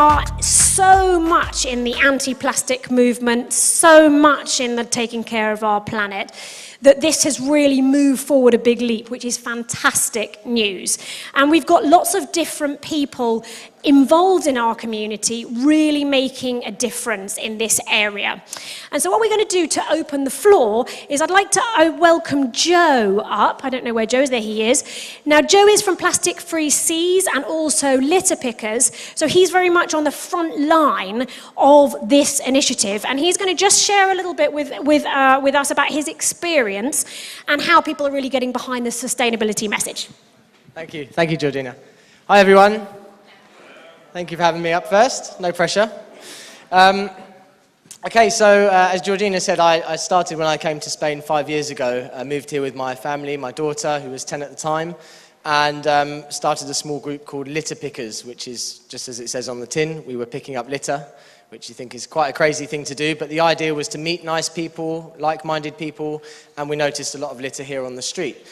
are so much in the anti-plastic movement, so much in the taking care of our planet, that this has really moved forward a big leap, which is fantastic news. And we've got lots of different people involved in our community really making a difference in this area. And so what we're going to do to open the floor is I'd like to welcome Joe up. I don't know where Joe is. There he is. Now, Joe is from Plastic Free Seas and also Litter Pickers. So he's very much on the front line of this initiative. And he's going to just share a little bit with us about his experience and how people are really getting behind the sustainability message. Thank you. Thank you, Georgina. Hi, everyone. Thank you for having me up first. No pressure. Okay, so as Georgina said, I started when I came to Spain 5 years ago. I moved here with my family, my daughter, who was 10 at the time, and started a small group called Litter Pickers, which is, just as it says on the tin, we were picking up litter, which you think is quite a crazy thing to do, but the idea was to meet nice people, like-minded people, and we noticed a lot of litter here on the street.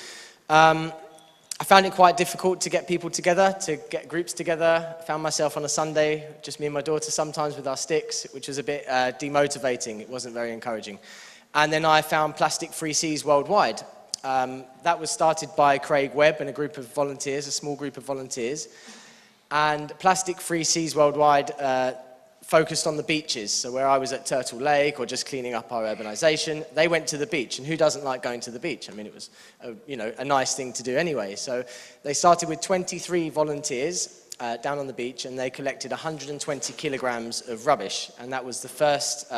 I found it quite difficult to get people together, to get groups together. I found myself on a Sunday, just me and my daughter sometimes with our sticks, which was a bit demotivating. It wasn't very encouraging. And then I found Plastic Free Seas Worldwide. That was started by Craig Webb and a group of volunteers, a small group of volunteers. And Plastic Free Seas Worldwide focused on the beaches. So where I was at Turtle Lake or just cleaning up our urbanization, they went to the beach. And who doesn't like going to the beach? I mean, it was a nice thing to do anyway. So they started with 23 volunteers down on the beach, and they collected 120 kilograms of rubbish. And that was the first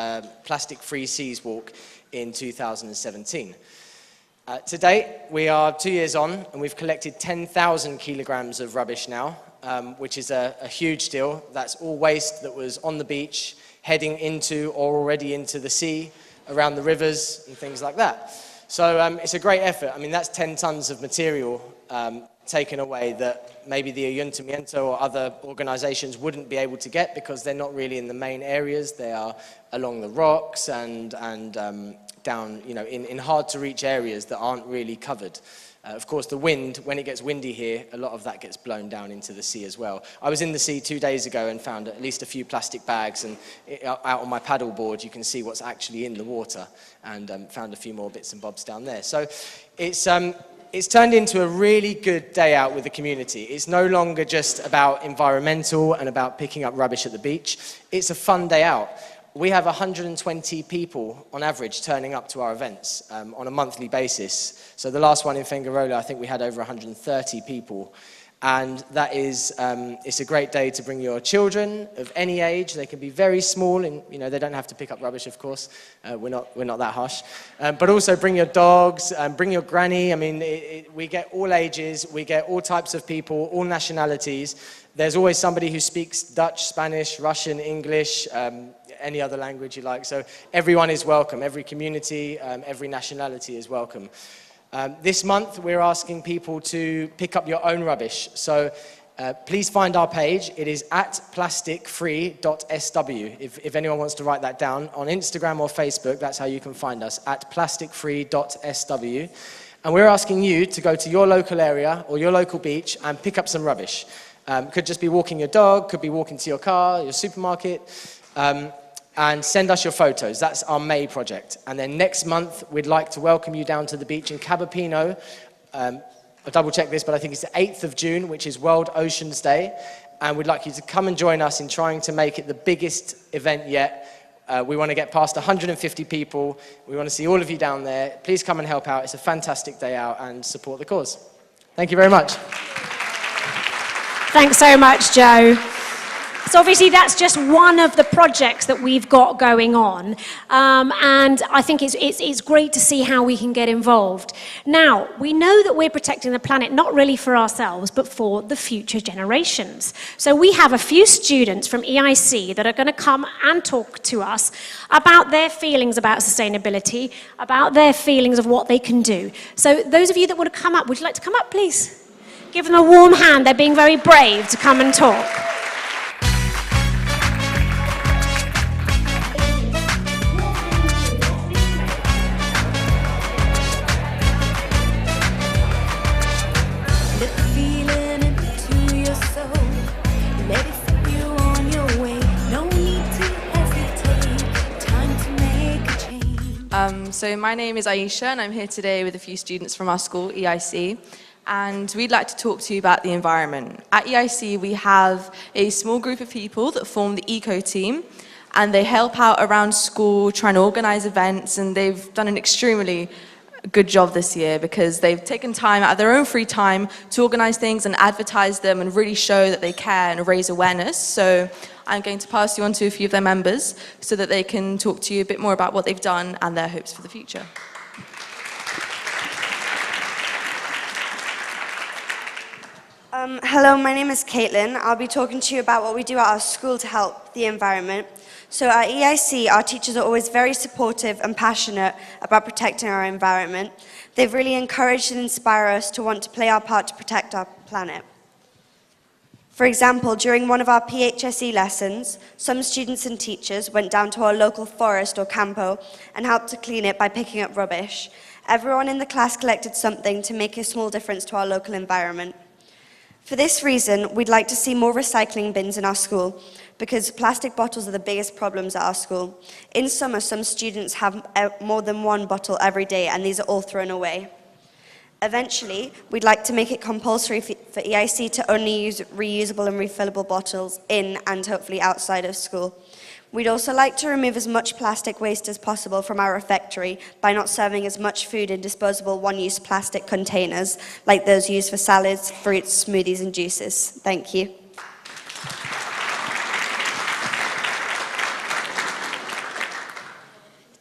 plastic-free seas walk in 2017. To date, we are 2 years on, and we've collected 10,000 kilograms of rubbish now, which is a huge deal. That's all waste that was on the beach, heading into or already into the sea, around the rivers and things like that. So it's a great effort. I mean, that's 10 tons of material taken away that maybe the Ayuntamiento or other organizations wouldn't be able to get because they're not really in the main areas. They are along the rocks and down, in hard-to-reach areas that aren't really covered. Of course, the wind, when it gets windy here, a lot of that gets blown down into the sea as well. I was in the sea 2 days ago and found at least a few plastic bags, and out on my paddle board you can see what's actually in the water, and found a few more bits and bobs down there. So it's turned into a really good day out with the community. It's no longer just about environmental and about picking up rubbish at the beach. It's a fun day out. We have 120 people on average turning up to our events on a monthly basis. So the last one in Fuengirola, I think we had over 130 people. And that is, it's a great day to bring your children of any age. They can be very small, and they don't have to pick up rubbish, of course. We're not that harsh. But also bring your dogs, bring your granny. I mean, we get all ages, we get all types of people, all nationalities. There's always somebody who speaks Dutch, Spanish, Russian, English, any other language you like. So everyone is welcome. Every community, every nationality is welcome. This month, we're asking people to pick up your own rubbish. So please find our page. It is at plasticfree.sw. If anyone wants to write that down, on Instagram or Facebook, that's how you can find us, at plasticfree.sw. And we're asking you to go to your local area or your local beach and pick up some rubbish. Could just be walking your dog, could be walking to your car, your supermarket, and send us your photos. That's our May project. And then next month, we'd like to welcome you down to the beach in Cabapino. I'll double check this, but I think it's the 8th of June, which is World Oceans Day. And we'd like you to come and join us in trying to make it the biggest event yet. We want to get past 150 people. We want to see all of you down there. Please come and help out. It's a fantastic day out, and support the cause. Thank you very much. Thanks so much, Joe. So obviously that's just one of the projects that we've got going on, and I think it's great to see how we can get involved. Now, we know that we're protecting the planet not really for ourselves, but for the future generations. So we have a few students from EIC that are going to come and talk to us about their feelings about sustainability, about their feelings of what they can do. So those of you that want to come up, would you like to come up, please? Give them a warm hand. They're being very brave to come and talk. Let the feeling into your soul. Let it set you on your way. So my name is Aisha and I'm here today with a few students from our school, EIC, and we'd like to talk to you about the environment. At EIC we have a small group of people that form the Eco team, and they help out around school trying to organise events, and they've done an extremely good job this year because they've taken time out of their own free time to organise things and advertise them and really show that they care and raise awareness. So I'm going to pass you on to a few of their members so that they can talk to you a bit more about what they've done and their hopes for the future. Hello, my name is Caitlin. I'll be talking to you about what we do at our school to help the environment. So at EIC, our teachers are always very supportive and passionate about protecting our environment. They've really encouraged and inspired us to want to play our part to protect our planet. For example, during one of our PHSE lessons, some students and teachers went down to our local forest or campo and helped to clean it by picking up rubbish. Everyone in the class collected something to make a small difference to our local environment. For this reason, we'd like to see more recycling bins in our school because plastic bottles are the biggest problems at our school. In summer, some students have more than one bottle every day, and these are all thrown away. Eventually, we'd like to make it compulsory for EIC to only use reusable and refillable bottles in and hopefully outside of school. We'd also like to remove as much plastic waste as possible from our refectory by not serving as much food in disposable one-use plastic containers like those used for salads, fruits, smoothies and juices. Thank you.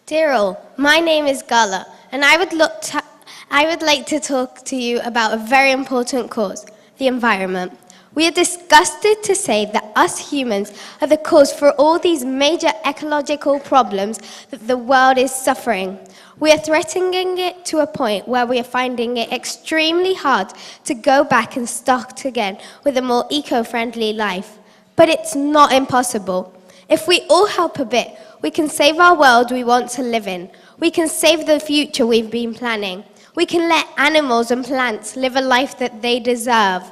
Dear all, my name is Gala, and I would like to talk to you about a very important cause, the environment. We are disgusted to say that us humans are the cause for all these major ecological problems that the world is suffering. We are threatening it to a point where we are finding it extremely hard to go back and start again with a more eco-friendly life. But it's not impossible. If we all help a bit, we can save our world we want to live in. We can save the future we've been planning. We can let animals and plants live a life that they deserve.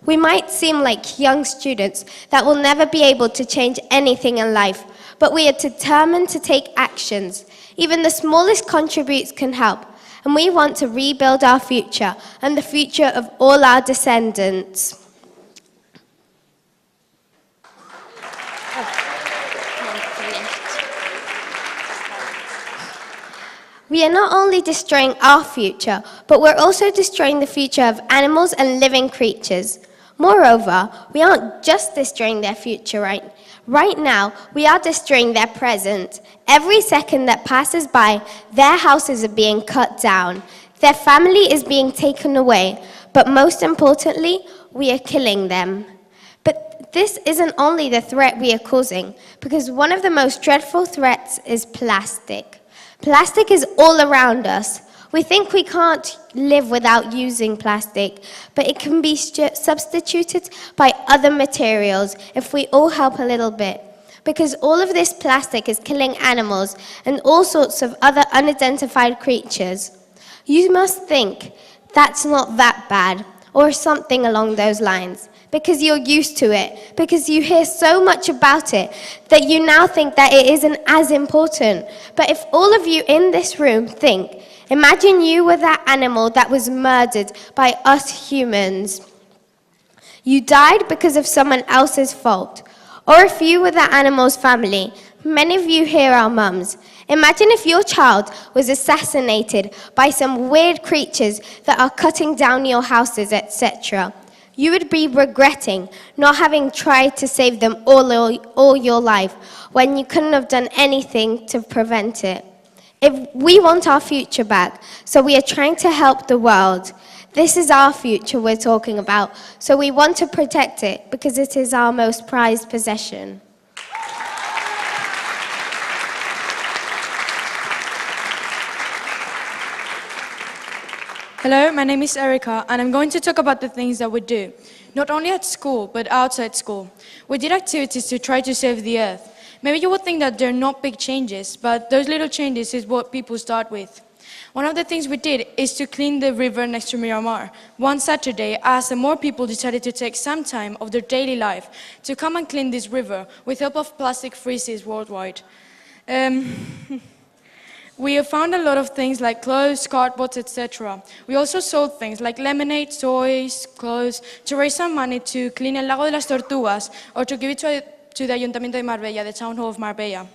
We might seem like young students that will never be able to change anything in life, but we are determined to take actions. Even the smallest contributes can help, and we want to rebuild our future and the future of all our descendants. We are not only destroying our future, but we're also destroying the future of animals and living creatures. Moreover, we aren't just destroying their future right now, we are destroying their present. Every second that passes by, their houses are being cut down. Their family is being taken away. But most importantly, we are killing them. But this isn't only the threat we are causing, because one of the most dreadful threats is plastic. Plastic is all around us. We think we can't live without using plastic, but it can be substituted by other materials if we all help a little bit. Because all of this plastic is killing animals and all sorts of other unidentified creatures. You must think that's not that bad, or something along those lines, because you're used to it, because you hear so much about it that you now think that it isn't as important. But if all of you in this room think, imagine you were that animal that was murdered by us humans. You died because of someone else's fault. Or if you were that animal's family, many of you here are mums. Imagine if your child was assassinated by some weird creatures that are cutting down your houses, etc. You would be regretting not having tried to save them all your life when you couldn't have done anything to prevent it. If we want our future back, so we are trying to help the world. This is our future we're talking about, so we want to protect it because it is our most prized possession. Hello, my name is Erica, and I'm going to talk about the things that we do, not only at school, but outside school. We did activities to try to save the earth. Maybe you would think that they're not big changes, but those little changes is what people start with. One of the things we did is to clean the river next to Miramar. One Saturday, as more people decided to take some time of their daily life to come and clean this river with help of plastic freezes worldwide. We have found a lot of things like clothes, cardboards, etc. We also sold things like lemonade, toys, clothes, to raise some money to clean el Lago de las Tortugas or to give it to the Ayuntamiento de Marbella, the town hall of Marbella.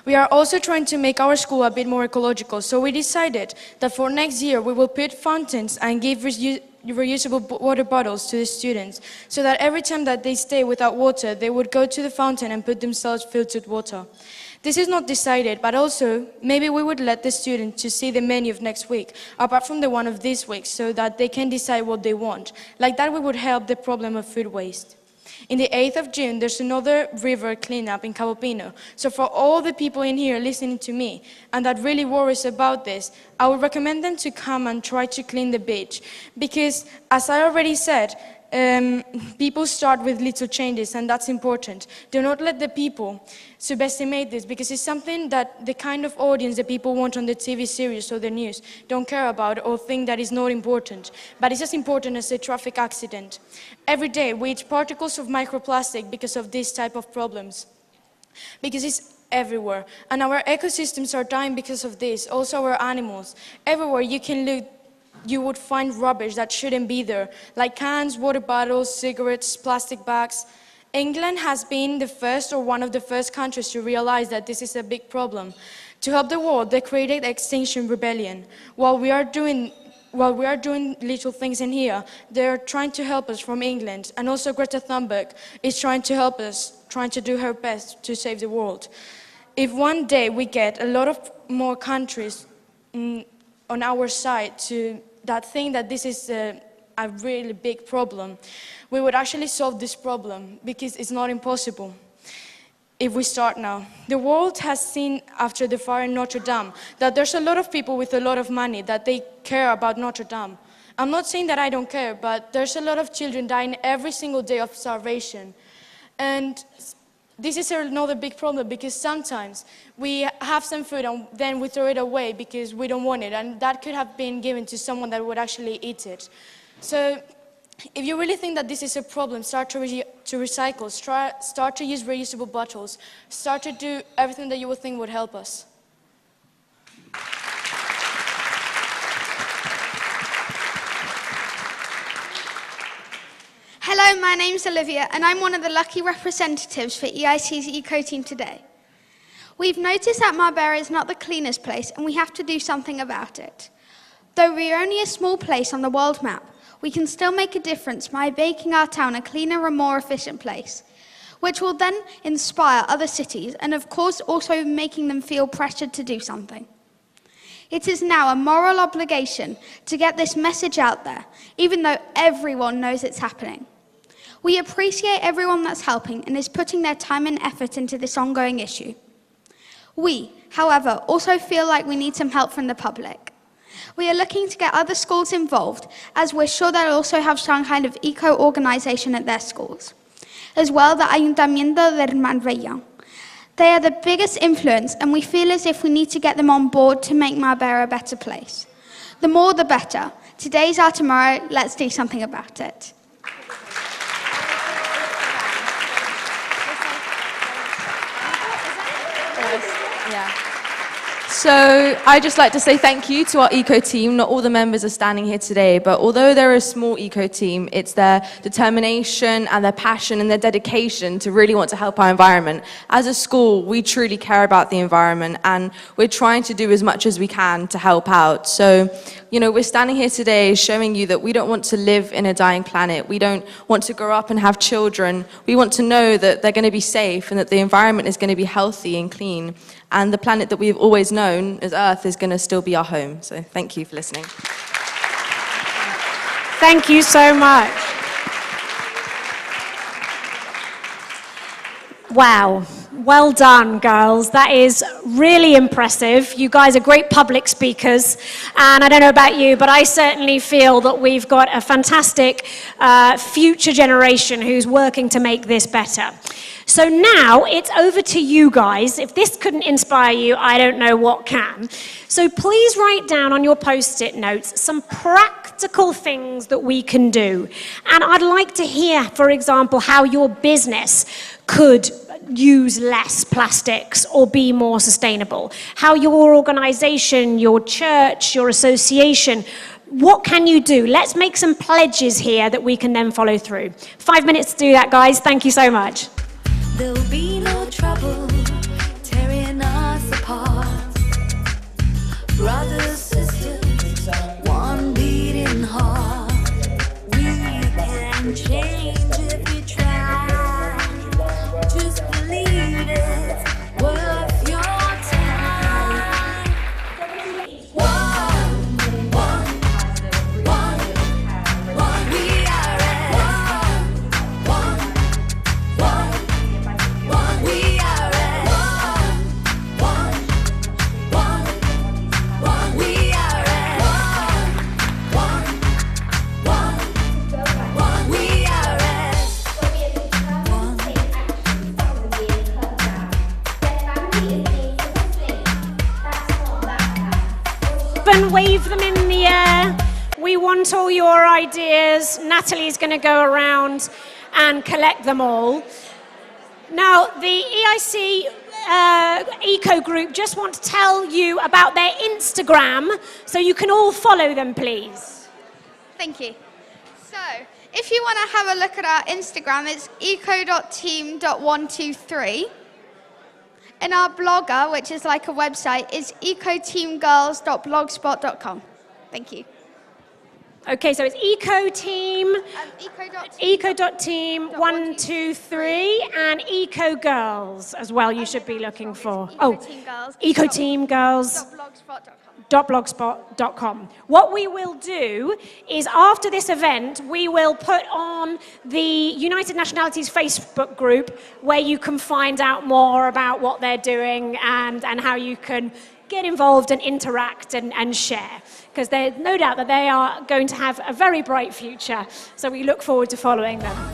We are also trying to make our school a bit more ecological, so we decided that for next year we will put fountains and give reusable water bottles to the students, so that every time that they stay without water, they would go to the fountain and put themselves filtered water. This is not decided, but also maybe we would let the students to see the menu of next week, apart from the one of this week, so that they can decide what they want. Like that, we would help the problem of food waste. In the 8th of June, there's another river cleanup in Cabo Pino. So for all the people in here listening to me and that really worries about this, I would recommend them to come and try to clean the beach. Because, as I already said, people start with little changes, and that's important. Do not let the people subestimate this, because it's something that the kind of audience that people want on the TV series or the news don't care about or think that is not important. But it's as important as a traffic accident. Every day we eat particles of microplastic because of this type of problems. Because it's everywhere. And our ecosystems are dying because of this, also our animals. Everywhere you can look, you would find rubbish that shouldn't be there, like cans, water bottles, cigarettes, plastic bags. England has been the first or one of the first countries to realize that this is a big problem. To help the world, they created Extinction Rebellion. While we are doing little things in here, they're trying to help us from England. And also Greta Thunberg is trying to help us, trying to do her best to save the world. If one day we get a lot of more countries on our side that think that this is a really big problem, we would actually solve this problem, because it's not impossible if we start now. The world has seen after the fire in Notre Dame that there's a lot of people with a lot of money that they care about Notre Dame. I'm not saying that I don't care, but there's a lot of children dying every single day of starvation. And this is another big problem, because sometimes we have some food and then we throw it away because we don't want it, and that could have been given to someone that would actually eat it. So if you really think that this is a problem, start to recycle, start to use reusable bottles, start to do everything that you would think would help us. Hello, my name's Olivia, and I'm one of the lucky representatives for EIC's Eco Team today. We've noticed that Marbella is not the cleanest place, and we have to do something about it. Though we're only a small place on the world map, we can still make a difference by making our town a cleaner and more efficient place, which will then inspire other cities, and of course also making them feel pressured to do something. It is now a moral obligation to get this message out there, even though everyone knows it's happening. We appreciate everyone that's helping and is putting their time and effort into this ongoing issue. We, however, also feel like we need some help from the public. We are looking to get other schools involved, as we're sure they'll also have some kind of eco-organisation at their schools. As well, the Ayuntamiento de Marbella. They are the biggest influence, and we feel as if we need to get them on board to make Marbella a better place. The more the better. Today's our tomorrow, let's do something about it. So I'd just like to say thank you to our eco team. Not all the members are standing here today, but although they're a small eco team, it's their determination and their passion and their dedication to really want to help our environment. As a school, we truly care about the environment, and we're trying to do as much as we can to help out. So, we're standing here today showing you that we don't want to live in a dying planet. We don't want to grow up and have children. We want to know that they're going to be safe and that the environment is going to be healthy and clean. And the planet that we've always known as Earth is going to still be our home. So thank you for listening. Thank you so much. Wow. Well done, girls. That is really impressive. You guys are great public speakers. And I don't know about you, but I certainly feel that we've got a fantastic future generation who's working to make this better. So now it's over to you guys. If this couldn't inspire you, I don't know what can. So please write down on your post-it notes some practical things that we can do. And I'd like to hear, for example, how your business could use less plastics or be more sustainable? How your organisation, your church, your association, what can you do? Let's make some pledges here that we can then follow through. 5 minutes to do that, guys. Thank you so much. There'll be no trouble tearing us apart. Brothers, sisters, one beating heart. We can change if we try. Just believe it's worth your time. One, we are at one, we are at one, we are at one, we are at And wave them in the air. We want all your ideas. Natalie's going to go around and collect them all. Now, the EIC Eco Group just want to tell you about their Instagram, so you can all follow them, please. Thank you. So, if you want to have a look at our Instagram, it's eco.team.123. And our blogger, which is like a website, is ecoteamgirls.blogspot.com. Thank you. Okay, so it's Eco-Team, Eco.team. Eco.Team123, and Eco Girls as well you should be looking for. Eco-Team Girls. Ecoteamgirls.blogspot.com. What we will do is after this event, we will put on the United Nationalities Facebook group where you can find out more about what they're doing and how you can get involved and interact and share. Because there's no doubt that they are going to have a very bright future. So we look forward to following them.